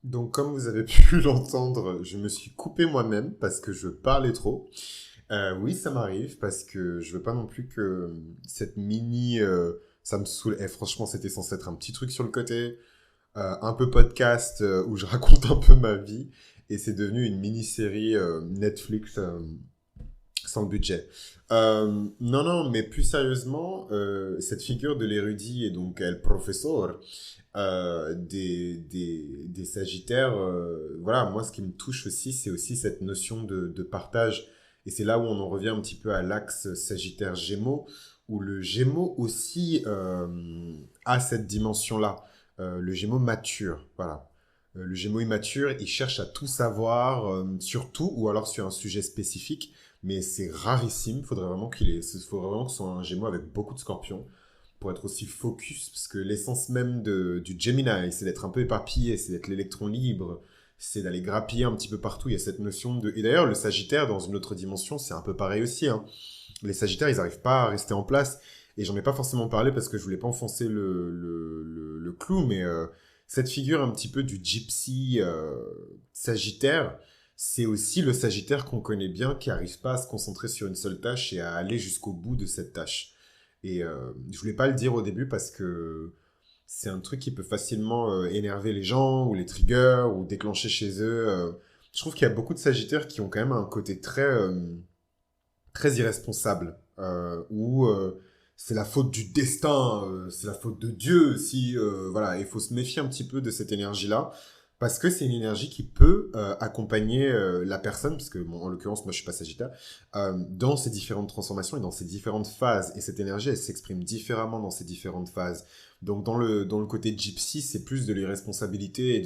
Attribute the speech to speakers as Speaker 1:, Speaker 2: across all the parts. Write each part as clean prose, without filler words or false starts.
Speaker 1: Donc, comme vous avez pu l'entendre, je me suis coupé moi-même parce que je parlais trop. Oui, ça m'arrive parce que je veux pas non plus que cette mini, ça me saoule. Et franchement, c'était censé être un petit truc sur le côté, un peu podcast où je raconte un peu ma vie. Et c'est devenu une mini-série Netflix sans budget. Non, non, mais plus sérieusement, cette figure de l'érudit et donc el professeur des Sagittaires, voilà, moi ce qui me touche aussi, c'est aussi cette notion de partage. Et c'est là où on en revient un petit peu à l'axe Sagittaire-Gémeaux, où le Gémeaux aussi a cette dimension-là. Le Gémeaux mature, voilà. Le Gémeaux immature, il cherche à tout savoir, sur tout, ou alors sur un sujet spécifique, mais c'est rarissime. Faudrait vraiment que ce soit un Gémeaux avec beaucoup de scorpions pour être aussi focus, parce que l'essence même du Gemini, c'est d'être un peu éparpillé, c'est d'être l'électron libre, c'est d'aller grappiller un petit peu partout. Il y a cette notion de... Et d'ailleurs, le Sagittaire, dans une autre dimension, c'est un peu pareil aussi, hein. Les Sagittaires, ils n'arrivent pas à rester en place. Et j'en ai pas forcément parlé parce que je voulais pas enfoncer le clou, mais cette figure un petit peu du gypsy Sagittaire, c'est aussi le Sagittaire qu'on connaît bien, qui n'arrive pas à se concentrer sur une seule tâche et à aller jusqu'au bout de cette tâche. Et je voulais pas le dire au début parce que c'est un truc qui peut facilement énerver les gens ou les trigger ou déclencher chez eux. Je trouve qu'il y a beaucoup de Sagittaires qui ont quand même un côté très irresponsable où c'est la faute du destin, c'est la faute de Dieu. Si voilà, il faut se méfier un petit peu de cette énergie-là parce que c'est une énergie qui peut accompagner la personne, parce que bon, en l'occurrence moi je suis pas Sagittaire, dans ces différentes transformations et dans ces différentes phases. Et cette énergie elle s'exprime différemment dans ces différentes phases. Donc dans le côté gypsy, c'est plus de l'irresponsabilité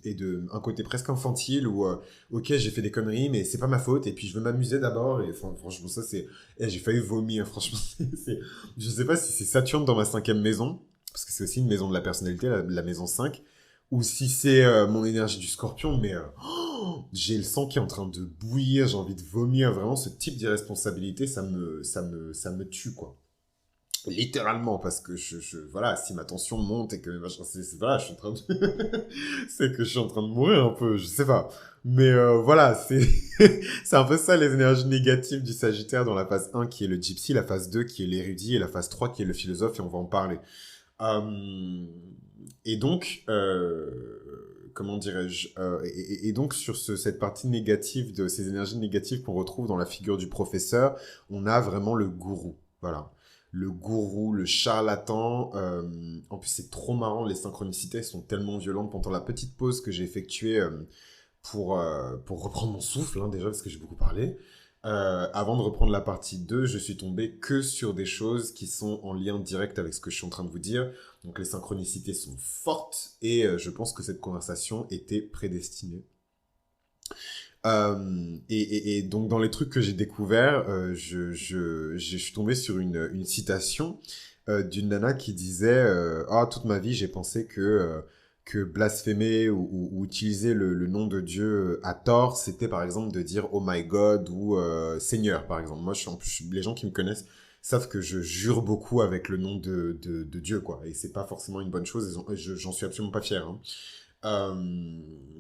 Speaker 1: et de un côté presque infantile où ok j'ai fait des conneries mais c'est pas ma faute et puis je veux m'amuser d'abord et enfin, franchement ça c'est j'ai failli vomir franchement je sais pas si c'est Saturne dans ma cinquième maison parce que c'est aussi une maison de la personnalité la maison 5 ou si c'est mon énergie du Scorpion mais j'ai le sang qui est en train de bouillir, j'ai envie de vomir, vraiment ce type d'irresponsabilité ça me tue quoi. Littéralement, parce que voilà, si ma tension monte et que machin, voilà, je suis en train de, c'est que je suis en train de mourir un peu, je sais pas. Mais voilà, c'est un peu ça les énergies négatives du Sagittaire dans la phase 1 qui est le gypsy, la phase 2 qui est l'érudit et la phase 3 qui est le philosophe et on va en parler. Euh, et donc, comment dirais-je, et donc sur cette partie négative de ces énergies négatives qu'on retrouve dans la figure du professeur, on a vraiment le gourou. Voilà. Le gourou, le charlatan. En plus, c'est trop marrant, les synchronicités sont tellement violentes pendant la petite pause que j'ai effectuée pour reprendre mon souffle, hein, déjà, parce que j'ai beaucoup parlé. Avant de reprendre la partie 2, je suis tombé que sur des choses qui sont en lien direct avec ce que je suis en train de vous dire. Donc les synchronicités sont fortes et je pense que cette conversation était prédestinée. Et donc dans les trucs que j'ai découverts, je suis tombé sur une citation d'une nana qui disait ah, toute ma vie j'ai pensé que blasphémer ou utiliser le nom de Dieu à tort, c'était par exemple de dire oh my God ou Seigneur par exemple. Moi, en plus, les gens qui me connaissent savent que je jure beaucoup avec le nom de Dieu, quoi. Et c'est pas forcément une bonne chose, et j'en suis absolument pas fier, hein. Euh,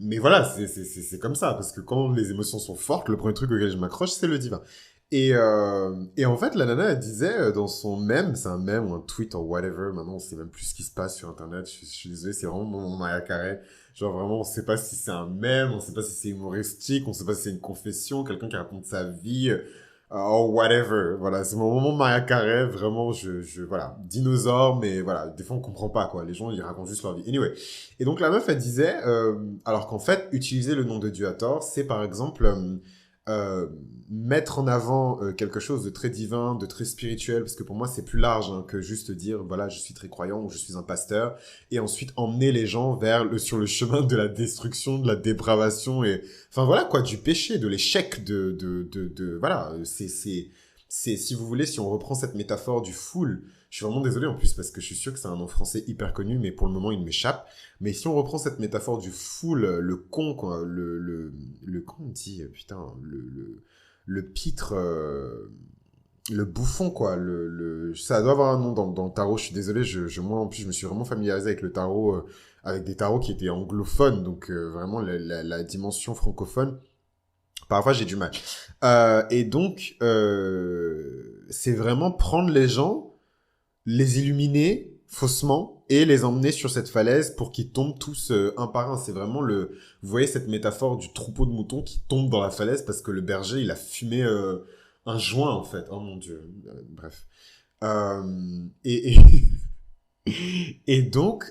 Speaker 1: mais voilà, c'est comme ça, parce que quand les émotions sont fortes, le premier truc auquel je m'accroche, c'est le divin. Et en fait, la nana, elle disait dans son mème, c'est un mème ou un tweet ou whatever, maintenant on sait même plus ce qui se passe sur Internet, je suis désolé, c'est vraiment mon Maria Carré. Genre vraiment, on sait pas si c'est un mème, on sait pas si c'est humoristique, on sait pas si c'est une confession, quelqu'un qui raconte sa vie, oh whatever. Voilà, c'est mon moment Maria Carré, vraiment, voilà, dinosaure, mais voilà, des fois on comprend pas, quoi. Les gens, ils racontent juste leur vie. Anyway. Et donc la meuf, elle disait, alors qu'en fait, utiliser le nom de Dieu à tort, c'est par exemple euh, mettre en avant quelque chose de très divin, de très spirituel, parce que pour moi, c'est plus large hein, que juste dire, voilà, je suis très croyant ou je suis un pasteur, et ensuite emmener les gens sur le chemin de la destruction, de la dépravation, et enfin voilà quoi, du péché, de l'échec, voilà, si vous voulez, si on reprend cette métaphore du foule, je suis vraiment désolé en plus parce que je suis sûr que c'est un nom français hyper connu, mais pour le moment il m'échappe. Mais si on reprend cette métaphore du foule, le con, quoi, comment on dit, putain, le pitre, le bouffon, quoi. Ça doit avoir un nom dans le tarot. Je suis désolé, moi, en plus, je me suis vraiment familiarisé avec le tarot, avec des tarots qui étaient anglophones, donc vraiment la dimension francophone. Parfois, j'ai du mal. Et donc, c'est vraiment prendre les gens, les illuminer faussement et les emmener sur cette falaise pour qu'ils tombent tous un par un. C'est vraiment vous voyez cette métaphore du troupeau de moutons qui tombe dans la falaise parce que le berger, il a fumé un joint, en fait. Oh mon Dieu. Bref. Et, et donc,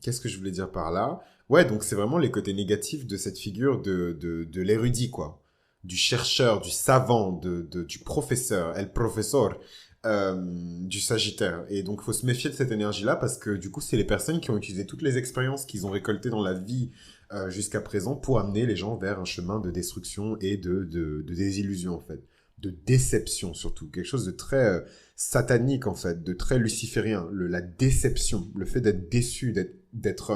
Speaker 1: qu'est-ce que je voulais dire par là? Ouais, donc c'est vraiment les côtés négatifs de cette figure de l'érudit, quoi. Du chercheur, du savant, du professeur, el professor, du Sagittaire. Et donc, il faut se méfier de cette énergie-là parce que du coup, c'est les personnes qui ont utilisé toutes les expériences qu'ils ont récoltées dans la vie jusqu'à présent pour amener les gens vers un chemin de destruction et de désillusion, en fait. De déception, surtout. Quelque chose de très satanique, en fait, de très luciférien. La déception, le fait d'être déçu, d'être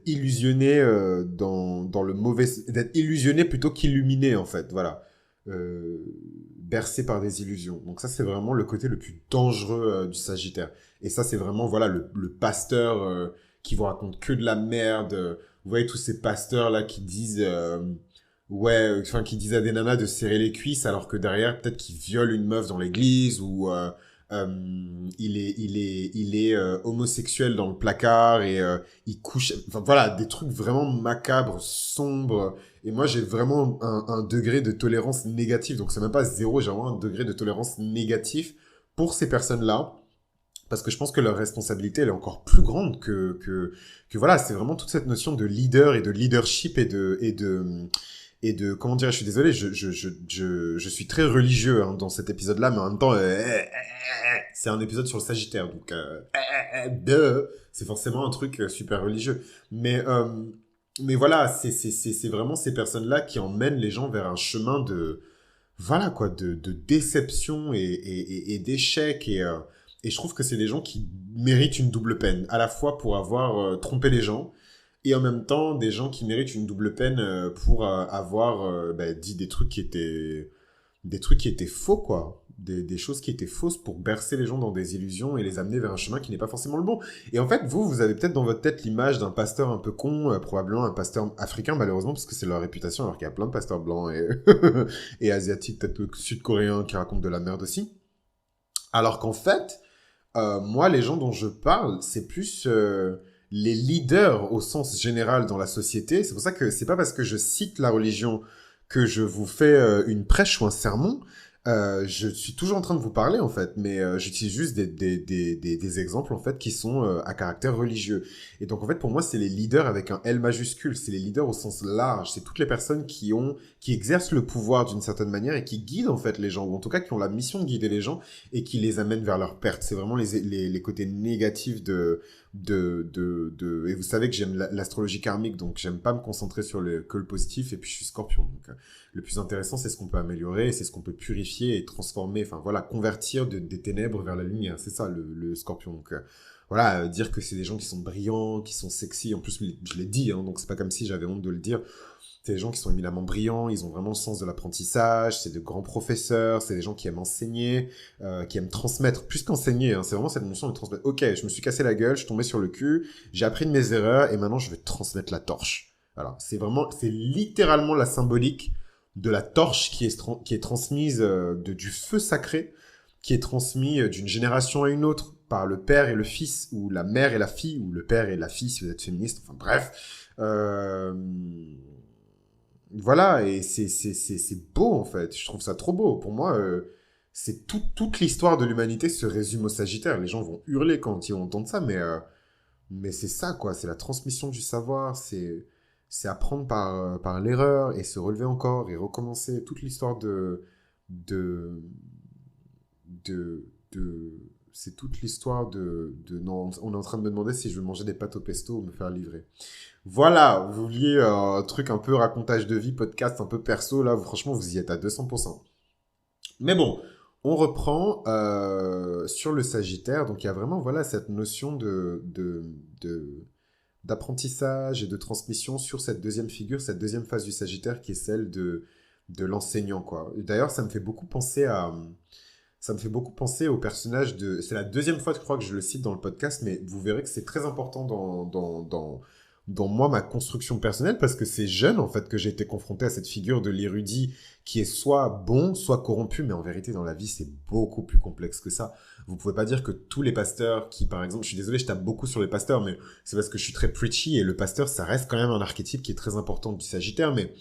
Speaker 1: illusionné dans le mauvais... D'être illusionné plutôt qu'illuminé, en fait, voilà. Bercé par des illusions. Donc ça, c'est vraiment le côté le plus dangereux du Sagittaire. Et ça, c'est vraiment, voilà, le pasteur qui vous raconte que de la merde. Vous voyez tous ces pasteurs-là qui disent... ouais, enfin, qui disent à des nanas de serrer les cuisses alors que derrière, peut-être qu'ils violent une meuf dans l'église ou euh, il est homosexuel dans le placard et il couche. Enfin voilà, des trucs vraiment macabres, sombres. Et moi, j'ai vraiment un degré de tolérance négatif. Donc, c'est même pas zéro, j'ai vraiment un degré de tolérance négatif pour ces personnes-là. Parce que je pense que leur responsabilité, elle est encore plus grande que voilà, c'est vraiment toute cette notion de leader et de leadership et de comment dire, je suis désolé, je suis très religieux hein, dans cet épisode-là, mais en même temps, c'est un épisode sur le Sagittaire, donc c'est forcément un truc super religieux. Mais voilà, c'est vraiment ces personnes-là qui emmènent les gens vers un chemin voilà quoi, de déception et d'échec. Et je trouve que c'est des gens qui méritent une double peine, à la fois pour avoir trompé les gens, et en même temps des gens qui méritent une double peine pour avoir dit des trucs qui étaient faux, quoi. Des choses qui étaient fausses pour bercer les gens dans des illusions et les amener vers un chemin qui n'est pas forcément le bon. Et en fait, vous avez peut-être dans votre tête l'image d'un pasteur un peu con, probablement un pasteur africain, malheureusement, parce que c'est leur réputation, alors qu'il y a plein de pasteurs blancs et, et asiatiques, peut-être le sud-coréen qui racontent de la merde aussi. Alors qu'en fait, moi, les gens dont je parle, c'est plus les leaders au sens général dans la société. C'est pour ça que c'est pas parce que je cite la religion que je vous fais une prêche ou un sermon. Je suis toujours en train de vous parler en fait, mais j'utilise juste des exemples en fait qui sont à caractère religieux. Et donc en fait pour moi c'est les leaders avec un L majuscule, c'est les leaders au sens large, c'est toutes les personnes qui exercent le pouvoir d'une certaine manière et qui guident en fait les gens, ou en tout cas qui ont la mission de guider les gens et qui les amènent vers leur perte. C'est vraiment les côtés négatifs et vous savez que j'aime l'astrologie karmique, donc j'aime pas me concentrer sur que le positif, et puis je suis scorpion, donc le plus intéressant c'est ce qu'on peut améliorer, c'est ce qu'on peut purifier et transformer, enfin voilà, convertir des ténèbres vers la lumière, c'est ça le scorpion, donc voilà, dire que c'est des gens qui sont brillants, qui sont sexy, en plus je l'ai dit, hein, donc c'est pas comme si j'avais honte de le dire. C'est des gens qui sont éminemment brillants, ils ont vraiment le sens de l'apprentissage, c'est de grands professeurs, c'est des gens qui aiment enseigner, qui aiment transmettre, plus qu'enseigner, hein, c'est vraiment cette notion de transmettre. Ok, je me suis cassé la gueule, je suis tombé sur le cul, j'ai appris de mes erreurs, et maintenant je vais transmettre la torche. Voilà, c'est littéralement la symbolique de la torche qui est transmise du feu sacré, qui est transmis d'une génération à une autre par le père et le fils, ou la mère et la fille, ou le père et la fille si vous êtes féministe, enfin bref. Voilà, et c'est beau en fait, je trouve ça trop beau. Pour moi, toute l'histoire de l'humanité se résume au Sagittaire. Les gens vont hurler quand ils vont entendre ça, mais c'est ça quoi, c'est la transmission du savoir, c'est apprendre par l'erreur et se relever encore et recommencer. Toute l'histoire de, de c'est toute l'histoire non, on est en train de me demander si je veux manger des pâtes au pesto ou me faire livrer. Voilà, vous vouliez un truc un peu racontage de vie, podcast un peu perso, là, franchement, vous y êtes à 200%. Mais bon, on reprend sur le Sagittaire. Donc, il y a vraiment, voilà, cette notion d'apprentissage et de transmission sur cette deuxième figure, cette deuxième phase du Sagittaire qui est celle de l'enseignant, quoi. D'ailleurs, ça me fait beaucoup penser au personnage de... C'est la deuxième fois, je crois, que je le cite dans le podcast, mais vous verrez que c'est très important dans moi, ma construction personnelle, parce que c'est jeune, en fait, que j'ai été confronté à cette figure de l'érudit qui est soit bon, soit corrompu, mais en vérité, dans la vie, c'est beaucoup plus complexe que ça. Vous pouvez pas dire que tous les pasteurs qui, par exemple, je suis désolé, je tape beaucoup sur les pasteurs, mais c'est parce que je suis très preachy, et le pasteur, ça reste quand même un archétype qui est très important du Sagittaire, mais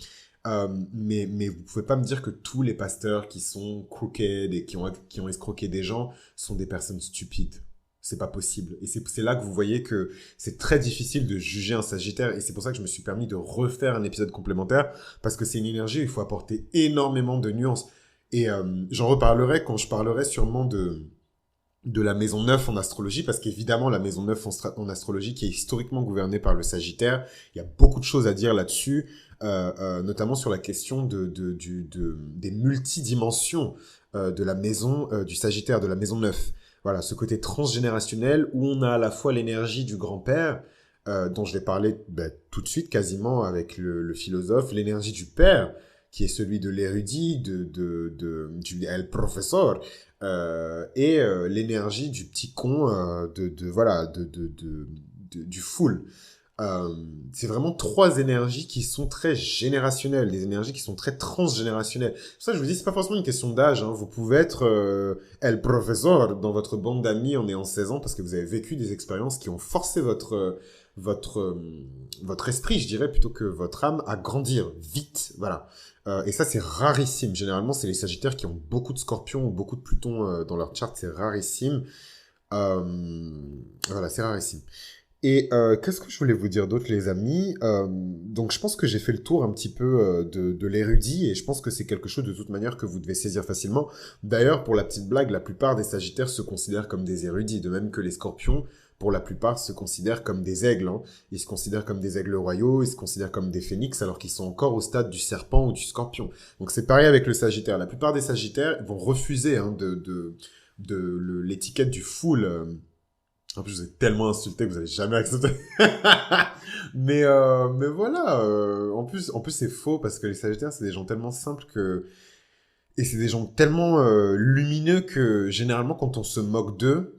Speaker 1: vous pouvez pas me dire que tous les pasteurs qui sont crooked et qui ont escroqué des gens sont des personnes stupides. C'est pas possible. Et c'est là que vous voyez que c'est très difficile de juger un Sagittaire. Et c'est pour ça que je me suis permis de refaire un épisode complémentaire. Parce que c'est une énergie où il faut apporter énormément de nuances. Et j'en reparlerai quand je parlerai sûrement de la maison 9 en astrologie, parce qu'évidemment, la maison 9 en astrologie, qui est historiquement gouvernée par le Sagittaire, il y a beaucoup de choses à dire là-dessus, notamment sur la question des multidimensions de la maison du Sagittaire, de la maison 9. Voilà, ce côté transgénérationnel où on a à la fois l'énergie du grand-père, dont je vais parler tout de suite quasiment avec le philosophe, l'énergie du père, qui est celui de l'érudit, du el professeur, et l'énergie du petit con, du foule. C'est vraiment trois énergies qui sont très générationnelles, des énergies qui sont très transgénérationnelles. C'est pour ça que je vous dis, c'est pas forcément une question d'âge, hein. Vous pouvez être el professeur dans votre bande d'amis en ayant 16 ans parce que vous avez vécu des expériences qui ont forcé votre esprit, je dirais, plutôt que votre âme à grandir vite, voilà. Et ça, c'est rarissime. Généralement, c'est les Sagittaires qui ont beaucoup de Scorpions ou beaucoup de Pluton dans leur charte, c'est rarissime. Voilà, c'est rarissime. Et qu'est-ce que je voulais vous dire d'autre, les amis? Donc, je pense que j'ai fait le tour un petit peu de l'érudit, et je pense que c'est quelque chose de toute manière que vous devez saisir facilement. D'ailleurs, pour la petite blague, la plupart des Sagittaires se considèrent comme des érudits, de même que les Scorpions, pour la plupart, se considèrent comme des aigles, hein. Ils se considèrent comme des aigles royaux, ils se considèrent comme des phénix, alors qu'ils sont encore au stade du serpent ou du scorpion. Donc, c'est pareil avec le Sagittaire. La plupart des Sagittaires vont refuser hein, l'étiquette du fool. En plus, je vous ai tellement insulté que vous n'allez jamais accepter. Mais voilà. En plus, c'est faux parce que les Sagittaires, c'est des gens tellement simples que... Et c'est des gens tellement lumineux que généralement, quand on se moque d'eux,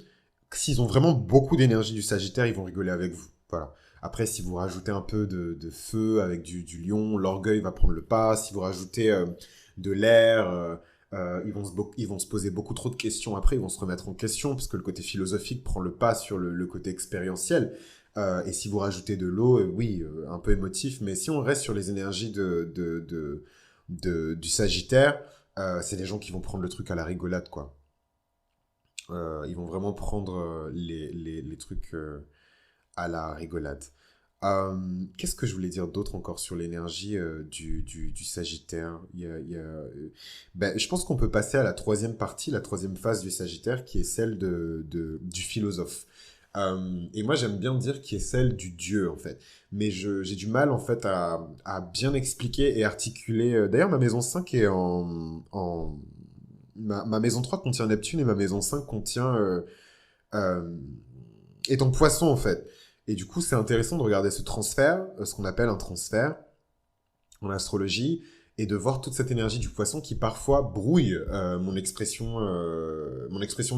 Speaker 1: s'ils ont vraiment beaucoup d'énergie du Sagittaire, ils vont rigoler avec vous. Voilà. Après, si vous rajoutez un peu de feu avec du lion, l'orgueil va prendre le pas. Si vous rajoutez de l'air... ils vont se poser beaucoup trop de questions après, ils vont se remettre en question, parce que le côté philosophique prend le pas sur le côté expérientiel. Et si vous rajoutez de l'eau, oui, un peu émotif, mais si on reste sur les énergies du Sagittaire, c'est des gens qui vont prendre le truc à la rigolade, quoi. Ils vont vraiment prendre les trucs à la rigolade. Qu'est-ce que je voulais dire d'autre encore sur l'énergie du Sagittaire? Je pense qu'on peut passer à la troisième partie, la troisième phase du Sagittaire, qui est celle du philosophe. Et moi, j'aime bien dire qui est celle du Dieu, en fait. Mais j'ai du mal, en fait, à bien expliquer et articuler. D'ailleurs, ma maison 5 est ma maison 3 contient Neptune et ma maison 5 est en Poisson, en fait. Et du coup, c'est intéressant de regarder ce transfert, ce qu'on appelle un transfert en astrologie, et de voir toute cette énergie du Poisson qui parfois brouille mon expression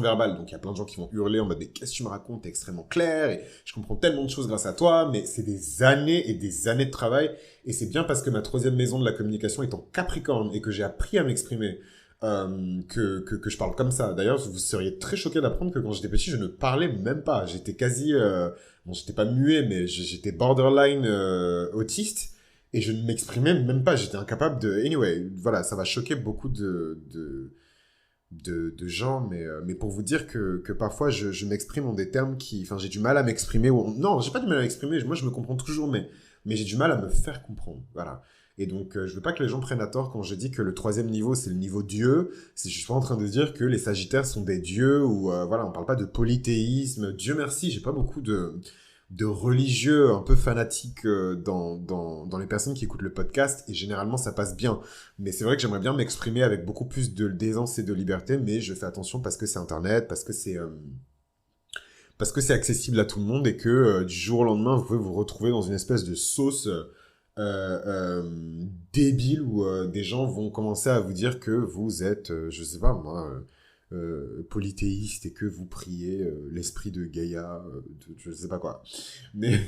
Speaker 1: verbale. Donc il y a plein de gens qui vont hurler en mode mais qu'est-ce que tu me racontes, t'es extrêmement clair et je comprends tellement de choses grâce à toi, mais c'est des années et des années de travail, et c'est bien parce que ma troisième maison de la communication est en Capricorne et que j'ai appris à m'exprimer. Que je parle comme ça. D'ailleurs, vous seriez très choqués d'apprendre que quand j'étais petit, je ne parlais même pas. J'étais quasi... bon, j'étais pas muet, mais j'étais borderline autiste. Et je ne m'exprimais même pas. J'étais incapable de... Anyway, voilà, ça va choquer beaucoup de gens. Mais pour vous dire que parfois, je m'exprime en des termes qui... Enfin, j'ai du mal à m'exprimer. Non, j'ai pas du mal à m'exprimer. Moi, je me comprends toujours, mais j'ai du mal à me faire comprendre. Voilà. Et donc, je veux pas que les gens prennent à tort quand je dis que le troisième niveau, c'est le niveau Dieu. Je suis pas en train de dire que les Sagittaires sont des dieux ou, voilà, on parle pas de polythéisme. Dieu merci, j'ai pas beaucoup de religieux un peu fanatiques dans les personnes qui écoutent le podcast, et généralement, ça passe bien. Mais c'est vrai que j'aimerais bien m'exprimer avec beaucoup plus d'aisance et de liberté, mais je fais attention parce que c'est Internet, parce que c'est accessible à tout le monde et que du jour au lendemain, vous pouvez vous retrouver dans une espèce de sauce euh, euh, débile où des gens vont commencer à vous dire que vous êtes, je sais pas moi, polythéiste et que vous priez l'esprit de Gaïa, je sais pas quoi. Mais,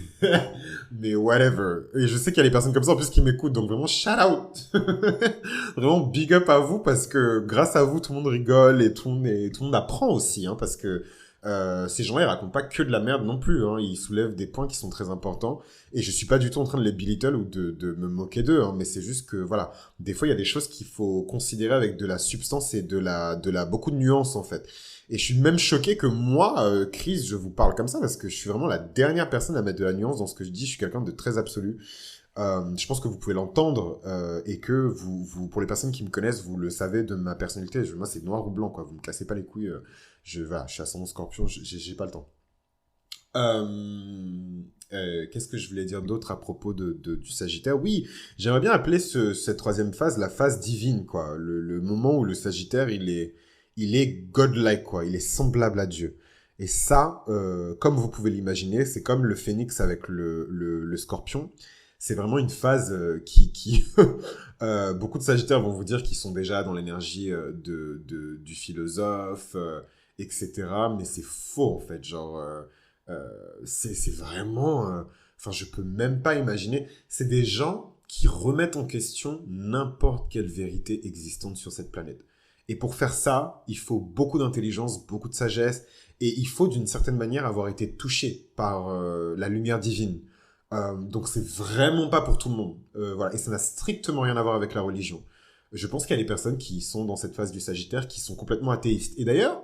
Speaker 1: mais whatever. Et je sais qu'il y a des personnes comme ça en plus qui m'écoutent, donc vraiment shout out. Vraiment big up à vous parce que grâce à vous, tout le monde rigole et tout le monde apprend aussi, hein, parce que ces gens-là, ils racontent pas que de la merde non plus, hein, ils soulèvent des points qui sont très importants. Et je suis pas du tout en train de les belittle ou de me moquer d'eux, hein, mais c'est juste que, voilà, des fois, il y a des choses qu'il faut considérer avec de la substance et beaucoup de nuances, en fait. Et je suis même choqué que moi, Chris, je vous parle comme ça parce que je suis vraiment la dernière personne à mettre de la nuance dans ce que je dis. Je suis quelqu'un de très absolu. Je pense que vous pouvez l'entendre et que pour les personnes qui me connaissent, vous le savez de ma personnalité. Moi, c'est noir ou blanc, quoi. Vous me cassez pas les couilles. Voilà, je suis ascendant Scorpion, j'ai pas le temps. Qu'est-ce que je voulais dire d'autre à propos du Sagittaire? Oui, j'aimerais bien appeler cette troisième phase la phase divine, quoi. Le moment où le Sagittaire, il est godlike, quoi. Il est semblable à Dieu. Et ça, comme vous pouvez l'imaginer, c'est comme le phénix avec le scorpion. C'est vraiment une phase beaucoup de Sagittaires vont vous dire qu'ils sont déjà dans l'énergie du philosophe, etc. Mais c'est faux, en fait. Genre... c'est vraiment... Enfin, je peux même pas imaginer. C'est des gens qui remettent en question n'importe quelle vérité existante sur cette planète. Et pour faire ça, il faut beaucoup d'intelligence, beaucoup de sagesse, et il faut d'une certaine manière avoir été touché par la lumière divine. Donc c'est vraiment pas pour tout le monde. Voilà. Et ça n'a strictement rien à voir avec la religion. Je pense qu'il y a des personnes qui sont dans cette phase du Sagittaire qui sont complètement athéistes. Et d'ailleurs,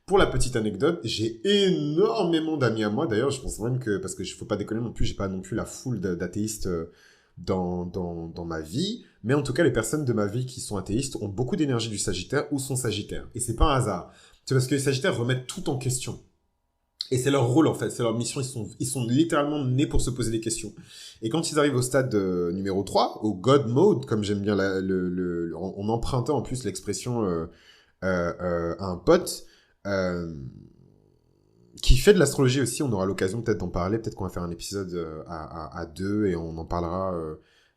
Speaker 1: pour la petite anecdote, j'ai énormément d'amis à moi. D'ailleurs, je pense même que, parce qu'il ne faut pas déconner non plus, j'ai pas non plus la foule d'athéistes dans ma vie. Mais en tout cas, les personnes de ma vie qui sont athéistes ont beaucoup d'énergie du Sagittaire ou sont Sagittaires. Et c'est pas un hasard. C'est parce que les Sagittaires remettent tout en question. Et c'est leur rôle, en fait. C'est leur mission. Ils sont littéralement nés pour se poser des questions. Et quand ils arrivent au stade numéro 3, au God Mode, comme j'aime bien en empruntant en plus l'expression à un pote, euh, qui fait de l'astrologie aussi. On aura l'occasion peut-être d'en parler. Peut-être qu'on va faire un épisode à deux et on en parlera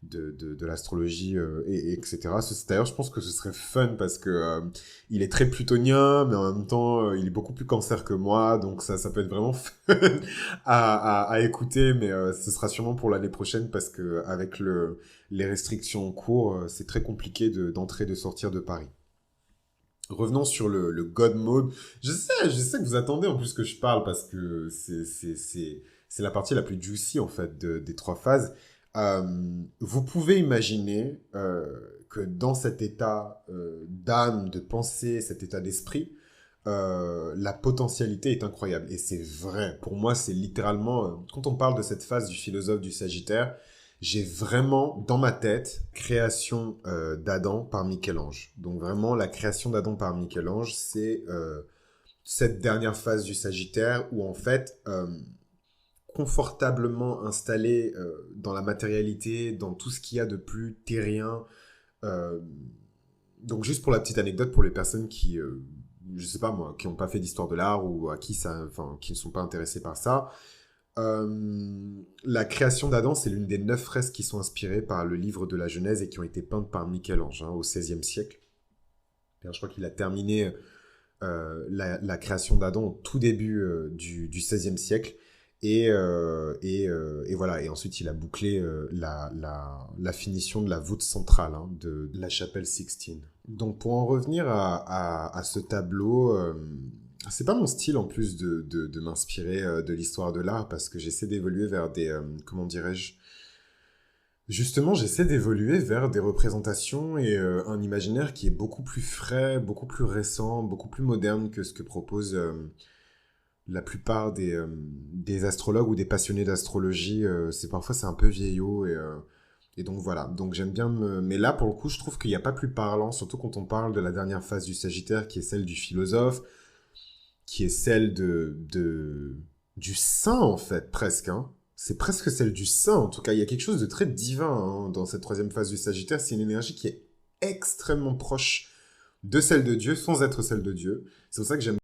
Speaker 1: de l'astrologie etc. D'ailleurs, je pense que ce serait fun parce que il est très plutonien, mais en même temps, il est beaucoup plus cancer que moi. Donc ça peut être vraiment fun à écouter. Mais ce sera sûrement pour l'année prochaine parce que avec les restrictions en cours, c'est très compliqué d'entrer et de sortir de Paris. Revenons sur le God Mode. Je sais que vous attendez en plus que je parle parce que c'est la partie la plus juicy en fait des trois phases. Vous pouvez imaginer que dans cet état d'âme, de pensée, cet état d'esprit, la potentialité est incroyable. Et c'est vrai. Pour moi, c'est littéralement... quand on parle de cette phase du philosophe du Sagittaire, j'ai vraiment dans ma tête création d'Adam par Michel-Ange. Donc vraiment, la création d'Adam par Michel-Ange, c'est cette dernière phase du Sagittaire où en fait, confortablement installé dans la matérialité, dans tout ce qu'il y a de plus terrien. euh, donc juste pour la petite anecdote, pour les personnes qui, je sais pas moi, qui n'ont pas fait d'histoire de l'art ou à qui ça, enfin, qui ne sont pas intéressés par ça, la création d'Adam, c'est l'une des 9 fresques qui sont inspirées par le livre de la Genèse et qui ont été peintes par Michel-Ange au XVIe siècle. D'ailleurs, je crois qu'il a terminé la création d'Adam au tout début du XVIe siècle. Et voilà. Et ensuite, il a bouclé la finition de la voûte centrale de la chapelle Sixtine. Donc, pour en revenir à ce tableau, c'est pas mon style en plus de m'inspirer de l'histoire de l'art parce que j'essaie d'évoluer vers des... comment dirais-je? Justement, j'essaie d'évoluer vers des représentations et un imaginaire qui est beaucoup plus frais, beaucoup plus récent, beaucoup plus moderne que ce que proposent la plupart des astrologues ou des passionnés d'astrologie. Parfois, c'est un peu vieillot et donc voilà. Donc j'aime bien Mais là, pour le coup, je trouve qu'il n'y a pas plus parlant, surtout quand on parle de la dernière phase du Sagittaire qui est celle du philosophe, qui est celle du saint, en fait, presque. Hein. C'est presque celle du saint, en tout cas. Il y a quelque chose de très divin dans cette troisième phase du Sagittaire. C'est une énergie qui est extrêmement proche de celle de Dieu, sans être celle de Dieu. C'est pour ça que j'aime